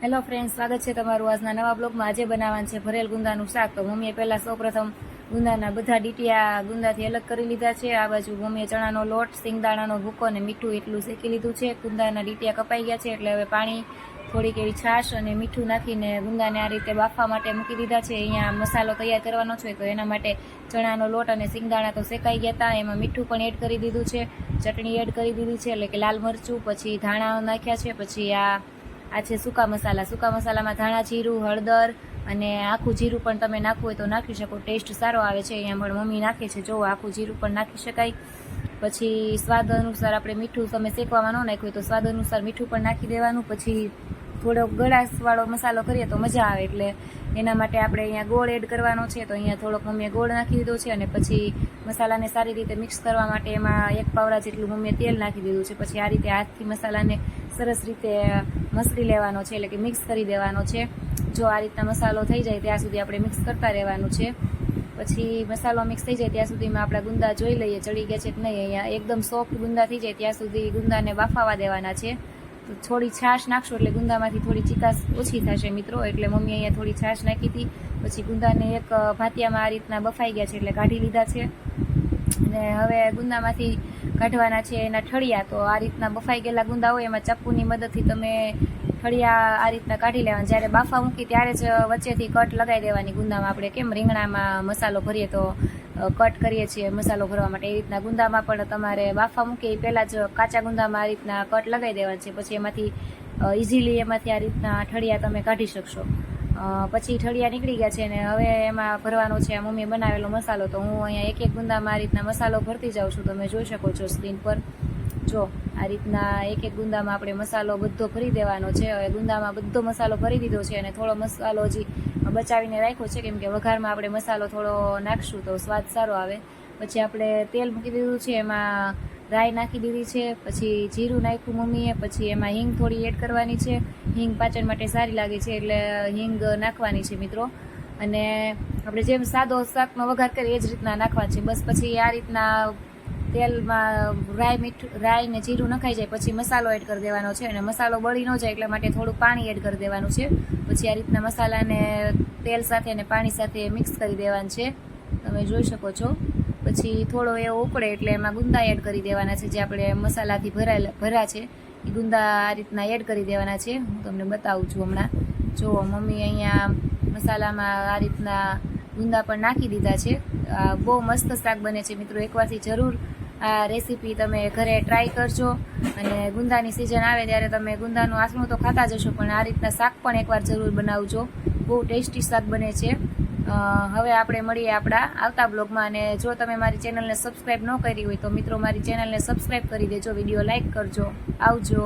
Hello friend, સ્વાગત છે તમારું આજના નવા બ્લોગમાં। આજે બનાવવાનું છે ભરેલ ગુંદાનું શાક। તો મમ્મીએ પહેલાં સૌપ્રથમ ગુંદાના બધા ડીટીયા ગુંદાથી અલગ કરી લીધા છે। આ બાજુ મમ્મીએ ચણાનો લોટ, સિંગદાણાનો ભૂકો અને મીઠું એટલું શેકી લીધું છે। ગુંદાના ડીટીયા કપાઈ ગયા છે એટલે હવે પાણી, થોડીક એવી છાશ અને મીઠું નાખીને ગુંદાને આ રીતે બાફવા માટે મૂકી દીધા છે। અહીંયા મસાલો તૈયાર કરવાનો છે તો એના માટે ચણાનો લોટ અને સિંગદાણા તો શેકાઈ ગયા હતા, એમાં મીઠું પણ એડ કરી દીધું છે, ચટણી એડ કરી દીધી છે એટલે કે લાલ મરચું, પછી ધાણા નાખ્યા છે, પછી આ છે સૂકા મસાલા। સૂકા મસાલામાં ધાણા જીરું, હળદર અને આખું જીરું પણ તમે નાખવું હોય તો નાખી શકો, ટેસ્ટ સારો આવે છે। અહીંયા પણ મમ્મી નાખે છે, જો આખું જીરું પણ નાખી શકાય। પછી સ્વાદ અનુસાર આપણે મીઠું, તમે શેકવામાં ન નાખ્યું હોય તો સ્વાદ અનુસાર મીઠું પણ નાખી દેવાનું। પછી થોડો ગળાશવાળો મસાલો કરીએ તો મજા આવે એટલે એના માટે આપણે અહીંયા ગોળ એડ કરવાનો છે, તો અહીંયા થોડોક મમ્મીએ ગોળ નાખી દીધો છે અને પછી મસાલાને સારી રીતે મિક્સ કરવા માટે એમાં 1 પાવડા જેટલું મમ્મીએ તેલ નાખી દીધું છે। પછી આ રીતે હાથથી મસાલાને સરસ રીતે મસળી લેવાનો છે એટલે કે મિક્સ કરી દેવાનો છે। જો આ રીતના મસાલો થઈ જાય ત્યાં સુધી આપણે મિક્સ કરતા રહેવાનું છે। પછી મસાલો મિક્સ થઈ જાય ત્યાં સુધીમાં આપણા ગુંદા જોઈ લઈએ ચડી ગયા છે કે નહીં। અહીંયા એકદમ સોફ્ટ ગુંદા થઈ જાય ત્યાં સુધી ગુંદાને બાફાવા દેવાના છે। તો થોડી છાશ નાખશો એટલે ગુંદામાંથી થોડી ચીકાશ ઓછી થશે મિત્રો, એટલે મમ્મી અહીંયા થોડી છાશ નાખી હતી। પછી ગુંદાને એક ભાતિયામાં આ રીતના બફાઈ ગયા છે એટલે કાઢી લીધા છે અને હવે ગુંદામાંથી કાઢવાના છે એના ઠળિયા। તો આ રીતના બફાઈ ગયેલા ગુંદા હોય એમાં ચાકુની મદદથી તમે ઠળિયા આ રીતના કાઢી લેવાના। જ્યારે બાફા મૂકી ત્યારે જ વચ્ચેથી કટ લગાવી દેવાની ગુંદામાં। આપણે કેમ રીંગણામાં મસાલો ભરીએ તો કટ કરીએ છીએ મસાલો ભરવા માટે, એ રીતના ગુંદામાં પણ તમારે બાફા મૂકી પહેલાં જ કાચા ગુંદામાં આ રીતના કટ લગાવી દેવાના છે। પછી એમાંથી ઇઝીલી એમાંથી આ રીતના ઠળિયા તમે કાઢી શકશો। પછી ઠળિયા નીકળી ગયા છે ને હવે એમાં ભરવાનો છે મમ્મીએ બનાવેલો મસાલો। તો હું અહીંયા એક ગુંદામાં આ રીતના મસાલો ભરતી જાઉં છું, તમે જોઈ શકો છો સ્ક્રીન પર। જો આ રીતના એક ગુંદામાં આપણે મસાલો બધો ભરી દેવાનો છે। હવે ગુંદામાં બધો મસાલો ભરી દીધો છે અને થોડો મસાલો હજી બચાવીને રાખ્યો છે કેમ કે વઘારમાં આપણે મસાલો થોડો નાખશું તો સ્વાદ સારો આવે। પછી આપણે તેલ મૂકી દીધું છે, એમાં રાઈ નાખી દીધી છે, પછી જીરું નાખ્યું મમ્મીએ, પછી એમાં હિંગ થોડી એડ કરવાની છે। હિંગ પાચન માટે સારી લાગે છે એટલે હિંગ નાખવાની છે મિત્રો। અને આપણે જેમ સાદો શાકનો વઘાર કરીએ એ જ રીતના નાખવાનું છે બસ। પછી આ રીતના તેલમાં રાઈ ને જીરું નખાઈ જાય પછી મસાલો એડ કરી દેવાનો છે અને મસાલો બળી ન જાય એટલા માટે થોડું પાણી એડ કરી દેવાનું છે। પછી આ રીતના મસાલાને તેલ સાથે અને પાણી સાથે મિક્સ કરી દેવાનું છે, તમે જોઈ શકો છો। પછી થોડો એવો ઉકળે એટલે એમાં ગુંદા એડ કરી દેવાના છે, જે આપણે મસાલાથી ભરા છે એ ગુંદા આ રીતના એડ કરી દેવાના છે। હું તમને બતાવું છું હમણાં। જો મમ્મી અહીંયા મસાલામાં આ રીતના ગુંદા પણ નાખી દીધા છે। બહુ મસ્ત શાક બને છે મિત્રો, એકવારથી જરૂર આ રેસીપી તમે ઘરે ટ્રાય કરજો। અને ગુંદાની સિઝન આવે ત્યારે તમે ગુંદાનું આસણું તો ખાતા જ હશો, પણ આ રીતના શાક પણ એકવાર જરૂર બનાવજો, બહુ ટેસ્ટી શાક બને છે। હવે આપણે મળીએ આપણા આવતા બ્લોગમાં। અને જો તમે મારી ચેનલને સબસ્ક્રાઈબ ન કરી હોય તો મિત્રો મારી ચેનલને સબસ્ક્રાઈબ કરી દેજો, વિડીયો લાઇક કરજો। આવજો।